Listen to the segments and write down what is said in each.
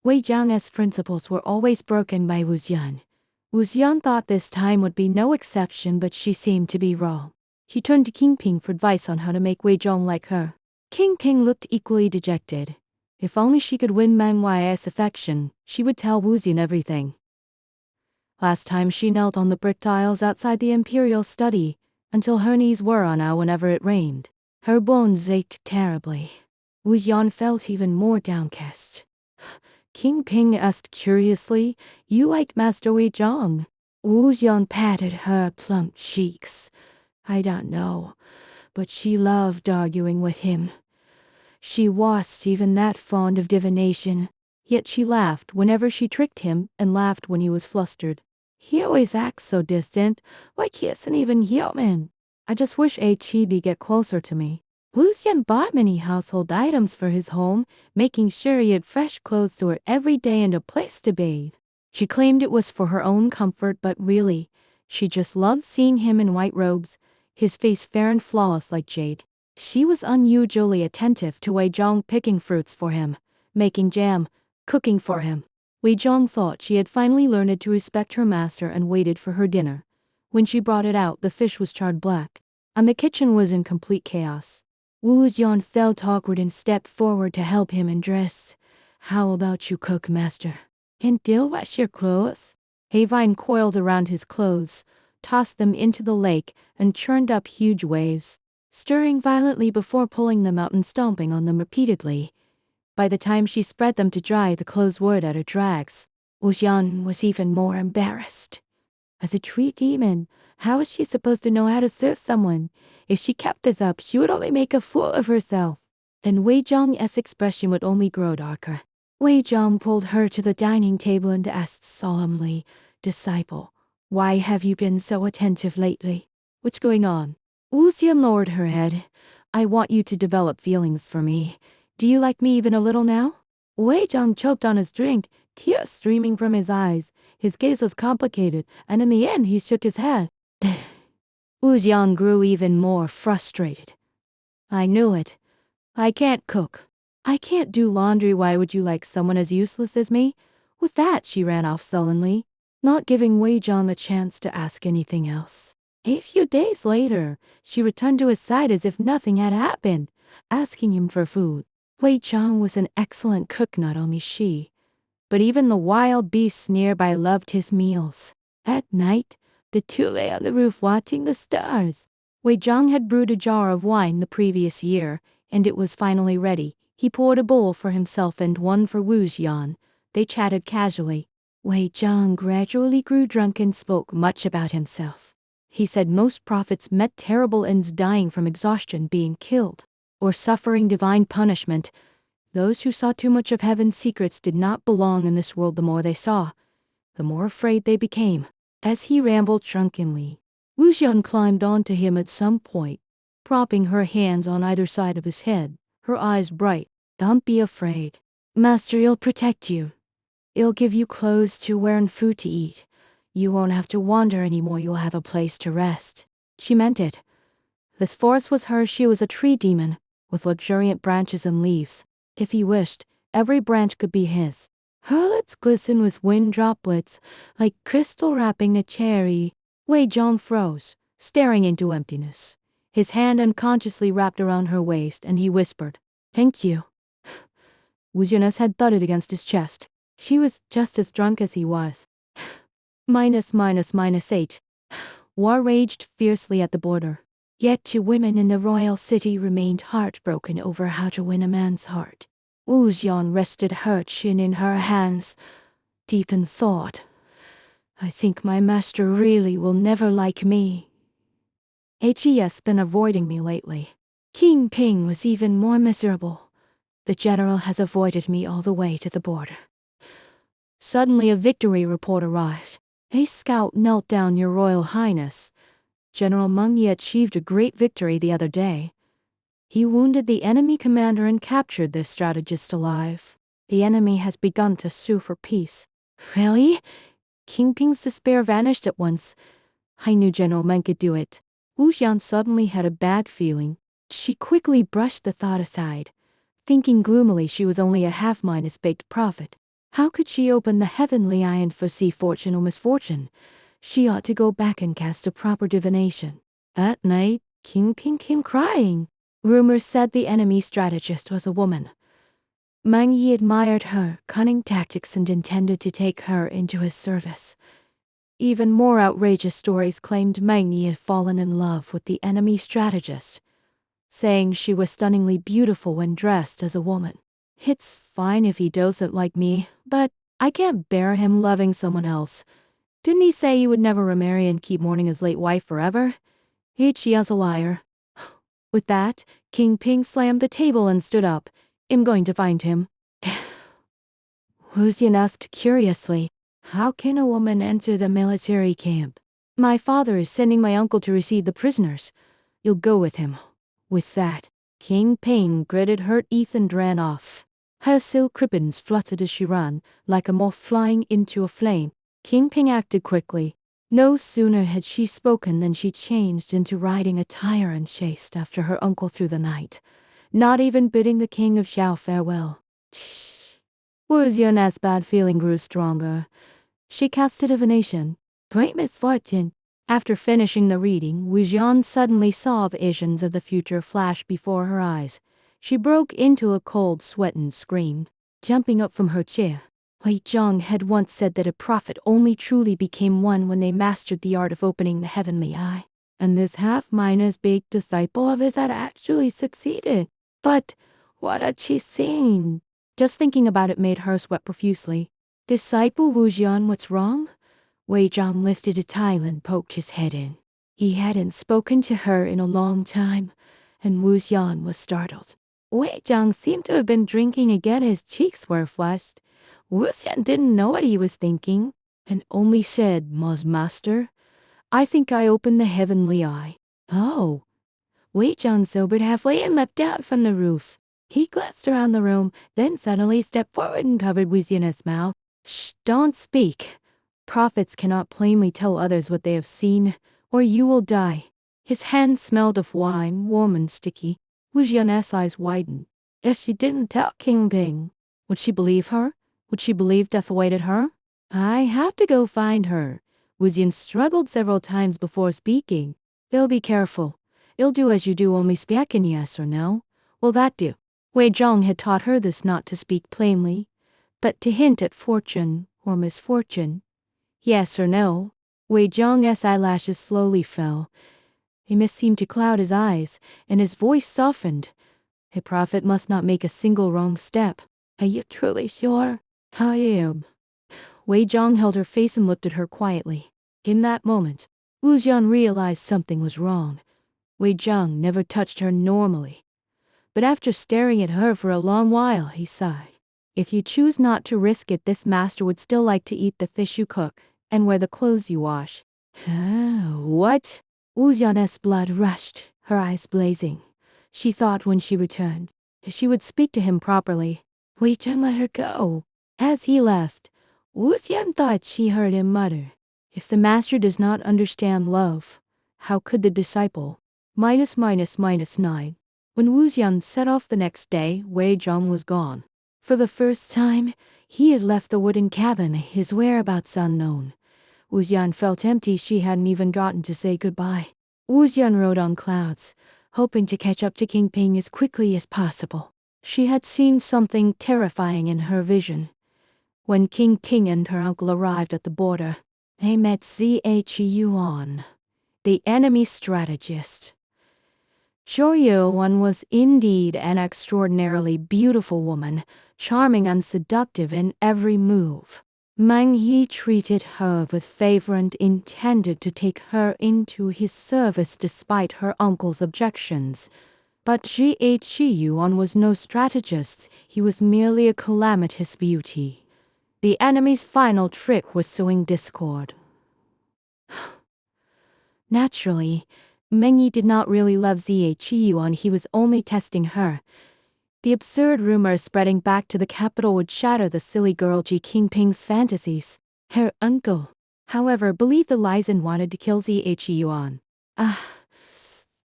Wei Jiang's principles were always broken by Wu Xian. Wu Xian thought this time would be no exception, but she seemed to be wrong. He turned to King Ping for advice on how to make Wei Zhong like her. King Ping looked equally dejected. If only she could win Man Y's affection, she would tell Wu Xian everything. Last time she knelt on the brick tiles outside the imperial study, until her knees were on out whenever it rained. Her bones ached terribly. Wu Xian felt even more downcast. King Ping asked curiously, "You like Master Wei Zhong?" Wu Xian patted her plump cheeks. "I don't know, but she loved arguing with him. She wasn't even that fond of divination, yet she laughed whenever she tricked him and laughed when he was flustered. He always acts so distant, like he isn't even human. I just wish He'd get closer to me." Wu Xian bought many household items for his home, making sure he had fresh clothes to wear every day and a place to bathe. She claimed it was for her own comfort, but really, she just loved seeing him in white robes, his face fair and flawless like jade. She was unusually attentive to Wei Zhong, picking fruits for him, making jam, cooking for him. Wei Zhong thought she had finally learned to respect her master and waited for her dinner. When she brought it out, the fish was charred black, and the kitchen was in complete chaos. Wu Xian felt awkward and stepped forward to help him undress. "How about you cook, master? And Dill wash your clothes?" A vine coiled around his clothes, tossed them into the lake, and churned up huge waves, stirring violently before pulling them out and stomping on them repeatedly. By the time she spread them to dry, the clothes were at her drags. Wu Xian was even more embarrassed. As a tree demon, how is she supposed to know how to serve someone? If she kept this up, she would only make a fool of herself. And Wei Zhong's expression would only grow darker. Wei Zhong pulled her to the dining table and asked solemnly, "Disciple, why have you been so attentive lately? What's going on?" Wu Xian lowered her head. "I want you to develop feelings for me. Do you like me even a little now?" Wei Zhong choked on his drink, tears streaming from his eyes. His gaze was complicated, and in the end he shook his head. Wu Xian grew even more frustrated. "I knew it. I can't cook. I can't do laundry. Why would you like someone as useless as me?" With that, she ran off sullenly, not giving Wei Zhong a chance to ask anything else. A few days later, she returned to his side as if nothing had happened, asking him for food. Wei Zhong was an excellent cook, not only she, but even the wild beasts nearby loved his meals. At night, the two lay on the roof watching the stars. Wei Zhong had brewed a jar of wine the previous year, and it was finally ready. He poured a bowl for himself and one for Wu Xian. They chatted casually. Wei Zhong gradually grew drunk and spoke much about himself. He said most prophets met terrible ends, dying from exhaustion, being killed, or suffering divine punishment. Those who saw too much of heaven's secrets did not belong in this world. The more they saw, the more afraid they became. As he rambled drunkenly, Wu Xian climbed onto him at some point, propping her hands on either side of his head, her eyes bright. "Don't be afraid. Master, he'll protect you. He'll give you clothes to wear and food to eat. You won't have to wander anymore. You'll have a place to rest." She meant it. This forest was hers. She was a tree demon, with luxuriant branches and leaves. If he wished, every branch could be his. Her lips glistened with wind droplets, like crystal wrapping a cherry. Wei Zhong froze, staring into emptiness. His hand unconsciously wrapped around her waist, and he whispered, "Thank you." Wu Xian's head thudded against his chest. She was just as drunk as he was. -8. War raged fiercely at the border. Yet two women in the royal city remained heartbroken over how to win a man's heart. Wu Xian rested her chin in her hands, deep in thought. "I think my master really will never like me. He's been avoiding me lately." King Ping was even more miserable. "The general has avoided me all the way to the border." Suddenly a victory report arrived. "A scout knelt down, Your Royal Highness. General Meng Yi achieved a great victory the other day. He wounded the enemy commander and captured their strategist alive. The enemy has begun to sue for peace." "Really?" King Ping's despair vanished at once. "I knew General Meng could do it." Wu Xian suddenly had a bad feeling. She quickly brushed the thought aside, thinking gloomily she was only a half-baked prophet. How could she open the heavenly eye and foresee fortune or misfortune? She ought to go back and cast a proper divination. At night, King Ping came crying. Rumors said the enemy strategist was a woman. Mang Yi admired her cunning tactics and intended to take her into his service. Even more outrageous stories claimed Mang Yi had fallen in love with the enemy strategist, saying she was stunningly beautiful when dressed as a woman. It's fine if he doesn't like me, but I can't bear him loving someone else. Didn't he say he would never remarry and keep mourning his late wife forever? Xiao's a liar. With that, King Ping slammed the table and stood up. I'm going to find him. Wu Xian asked curiously, how can a woman enter the military camp? My father is sending my uncle to receive the prisoners. You'll go with him. With that, King Ping gritted her teeth and ran off. Her silk ribbons fluttered as she ran, like a moth flying into a flame. King Ping acted quickly. No sooner had she spoken than she changed into riding attire and chased after her uncle through the night, not even bidding the king of Xiao farewell. Wu Xian's bad feeling grew stronger. She cast a divination. Great misfortune. After finishing the reading, Wu Xian suddenly saw visions of the future flash before her eyes. She broke into a cold sweat and screamed, jumping up from her chair. Wei Zhang had once said that a prophet only truly became one when they mastered the art of opening the heavenly eye. And this half-minus-baked disciple of his had actually succeeded. But what had she seen? Just thinking about it made her sweat profusely. Disciple Wu Xian, what's wrong? Wei Zhang lifted a tile and poked his head in. He hadn't spoken to her in a long time, and Wu Xian was startled. Wei Zhang seemed to have been drinking again. His cheeks were flushed. Wu Xian didn't know what he was thinking, and only said, Master, I think I opened the heavenly eye. Oh. Wei Zhang sobered halfway and leapt out from the roof. He glanced around the room, then suddenly stepped forward and covered Wu Xian's mouth. Shh, don't speak. Prophets cannot plainly tell others what they have seen, or you will die. His hand smelled of wine, warm and sticky. Wu Xian's eyes widened. If she didn't tell King Ping, would she believe her? Would she believe death awaited her? I have to go find her. Wu Xian struggled several times before speaking. They'll be careful. You'll do as you do, only speak in yes or no. Will that do? Wei Zhang had taught her this, not to speak plainly, but to hint at fortune or misfortune. Yes or no? Wei Zhang's eyelashes slowly fell. A mist seemed to cloud his eyes, and his voice softened. A prophet must not make a single wrong step. Are you truly sure? I am. Wei Zhang held her face and looked at her quietly. In that moment, Wu Xian realized something was wrong. Wei Zhang never touched her normally. But after staring at her for a long while, he sighed. If you choose not to risk it, this master would still like to eat the fish you cook and wear the clothes you wash. What? Wu Xian's blood rushed, her eyes blazing. She thought when she returned, she would speak to him properly. Wei Zhang let her go. As he left, Wu Xian thought she heard him mutter, if the master does not understand love, how could the disciple? -9. When Wu Xian set off the next day, Wei Zhang was gone. For the first time, he had left the wooden cabin, his whereabouts unknown. Wu Xian felt empty. She hadn't even gotten to say goodbye. Wu Xian rode on clouds, hoping to catch up to King Ping as quickly as possible. She had seen something terrifying in her vision. When King Ping and her uncle arrived at the border, they met Xiao, the enemy strategist. Xiao was indeed an extraordinarily beautiful woman, charming and seductive in every move. Mang Yi treated her with favor and intended to take her into his service despite her uncle's objections. But Xiao was no strategist, he was merely a calamitous beauty. The enemy's final trick was sowing discord. Naturally, Meng Yi did not really love Xiao, he was only testing her. The absurd rumors spreading back to the capital would shatter the silly girl Ji Qingping's fantasies. Her uncle, however, believed the lies and wanted to kill Xiao.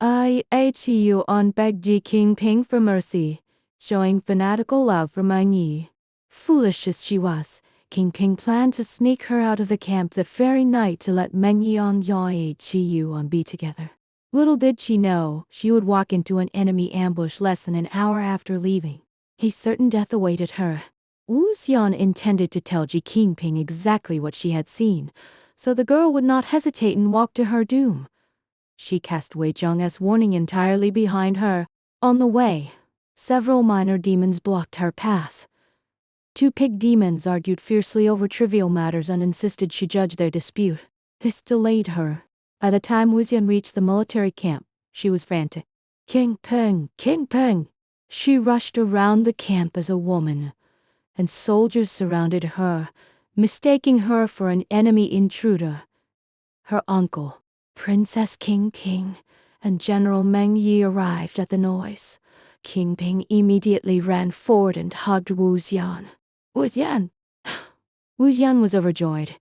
Xiao begged Ji Qingping for mercy, showing fanatical love for Meng Yi. Foolish as she was, King Ping planned to sneak her out of the camp that very night to let Meng Yi and Yao Qiu be together. Little did she know, she would walk into an enemy ambush less than an hour after leaving. A certain death awaited her. Wu Xian intended to tell Ji Qingping exactly what she had seen, so the girl would not hesitate and walk to her doom. She cast Wei Zhong as warning entirely behind her. On the way, several minor demons blocked her path. Two pig demons argued fiercely over trivial matters and insisted she judge their dispute. This delayed her. By the time Wu Xian reached the military camp, she was frantic. King Peng, King Peng! She rushed around the camp as a woman, and soldiers surrounded her, mistaking her for an enemy intruder. Her uncle, Princess King Ping, and General Meng Yi arrived at the noise. King Ping immediately ran forward and hugged Wu Xian. Wu Xian! Wu Xian was overjoyed.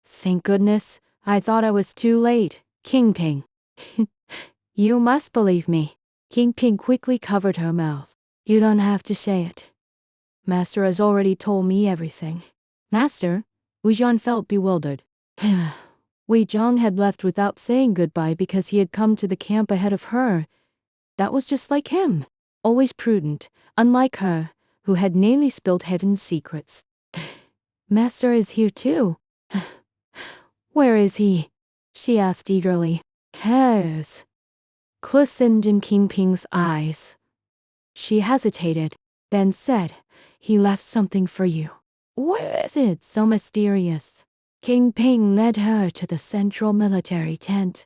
Thank goodness, I thought I was too late, King Ping. You must believe me. King Ping quickly covered her mouth. You don't have to say it. Master has already told me everything. Master? Wu Xian felt bewildered. Wei Zhong had left without saying goodbye because he had come to the camp ahead of her. That was just like him. Always prudent, unlike her, who had namely spilled heaven's secrets. Master is here too. Where is he? She asked eagerly. Has glistened in King Ping's eyes. She hesitated, then said, He left something for you. What is it so mysterious? King Ping led her to the central military tent.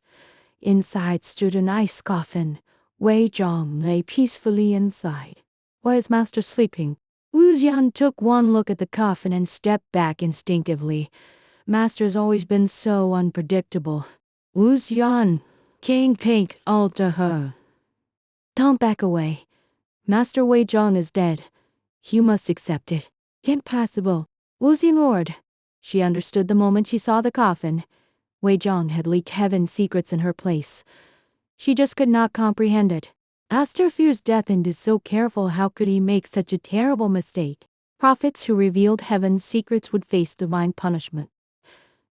Inside stood an ice coffin. Wei Zhong lay peacefully inside. Why is Master sleeping? Wu Xian took one look at the coffin and stepped back instinctively. Master's always been so unpredictable. Wu Xian, King Ping, all to her. Don't back away. Master Wei Zhong is dead. You must accept it. Impossible. Wu Xian roared. She understood the moment she saw the coffin. Wei Zhong had leaked heaven's secrets in her place. She just could not comprehend it. Master fears death and is so careful. How could he make such a terrible mistake? Prophets who revealed heaven's secrets would face divine punishment.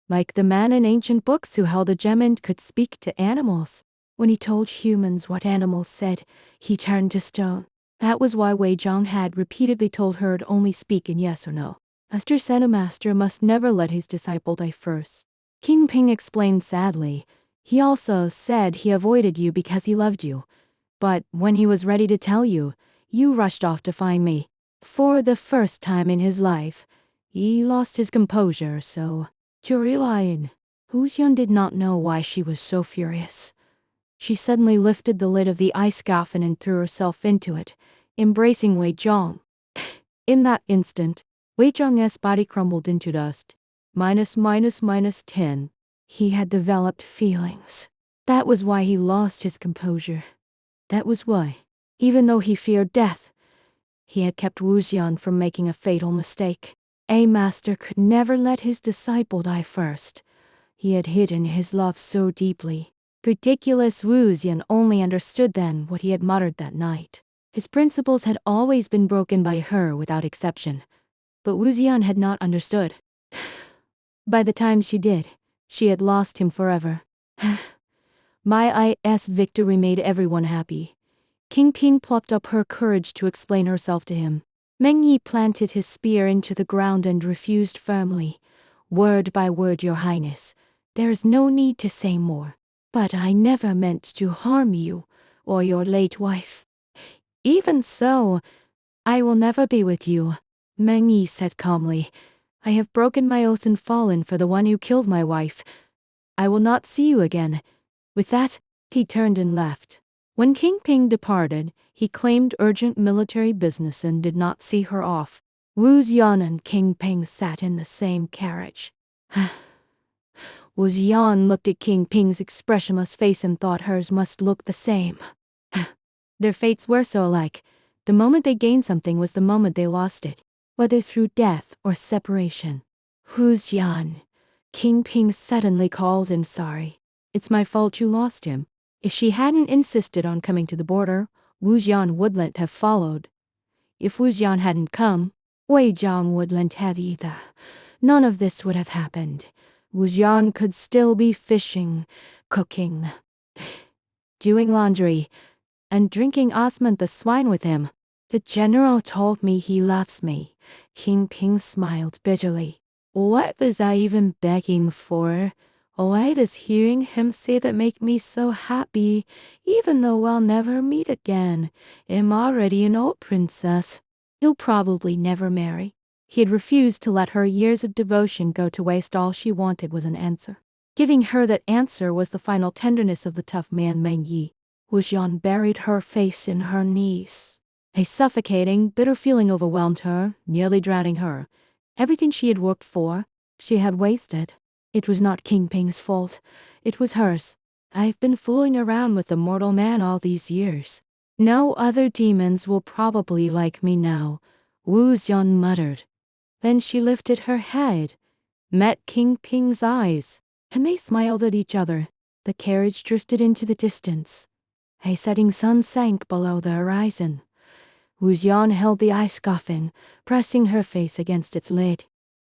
Like the man in ancient books who held a gem and could speak to animals. When he told humans what animals said, he turned to stone. That was why Wei Zhong had repeatedly told her to only speak in yes or no. Master said a master must never let his disciple die first. King Ping explained sadly. He also said he avoided you because he loved you. But when he was ready to tell you, you rushed off to find me. For the first time in his life, he lost his composure, so... Wu Xian did not know why she was so furious. She suddenly lifted the lid of the ice coffin and threw herself into it, embracing Wei Zhong. In that instant, Wei Zhong's body crumbled into dust. -10. He had developed feelings. That was why he lost his composure. That was why, even though he feared death, he had kept Wu Xian from making a fatal mistake. A master could never let his disciple die first. He had hidden his love so deeply. Ridiculous Wu Xian only understood then what he had muttered that night. His principles had always been broken by her without exception. But Wu Xian had not understood. By the time she did, she had lost him forever. My victory made everyone happy. King Ping plucked up her courage to explain herself to him. Meng Yi planted his spear into the ground and refused firmly. Word by word, Your Highness. There is no need to say more. But I never meant to harm you, or your late wife. Even so, I will never be with you, Meng Yi said calmly. I have broken my oath and fallen for the one who killed my wife. I will not see you again. With that, he turned and left. When King Ping departed, he claimed urgent military business and did not see her off. Wu Xian and King Ping sat in the same carriage. Wu Xian looked at King Ping's expressionless face and thought hers must look the same. Their fates were so alike. The moment they gained something was the moment they lost it, whether through death or separation. Wu Xian, King Ping suddenly called him sorry. It's my fault you lost him. If she hadn't insisted on coming to the border, Wu Xian wouldn't have followed. If Wu Xian hadn't come, Wei Zhang wouldn't have either. None of this would have happened. Wu Jian could still be fishing, cooking, doing laundry, and drinking osmond the swine with him. The general told me he loves me. King Ping smiled bitterly. What was I even begging for? Why does hearing him say that make me so happy, even though I'll never meet again? I'm already an old princess. He'll probably never marry. He had refused to let her years of devotion go to waste. All she wanted was an answer. Giving her that answer was the final tenderness of the tough man Meng Yi. Wu Jian buried her face in her knees. A suffocating, bitter feeling overwhelmed her, nearly drowning her. Everything she had worked for, she had wasted. It was not King Ping's fault. It was hers. I've been fooling around with the mortal man all these years. No other demons will probably like me now, Wu Jian muttered. Then she lifted her head, met King Ping's eyes, and they smiled at each other. The carriage drifted into the distance. A setting sun sank below the horizon. Wu Jian held the ice coffin, pressing her face against its lid.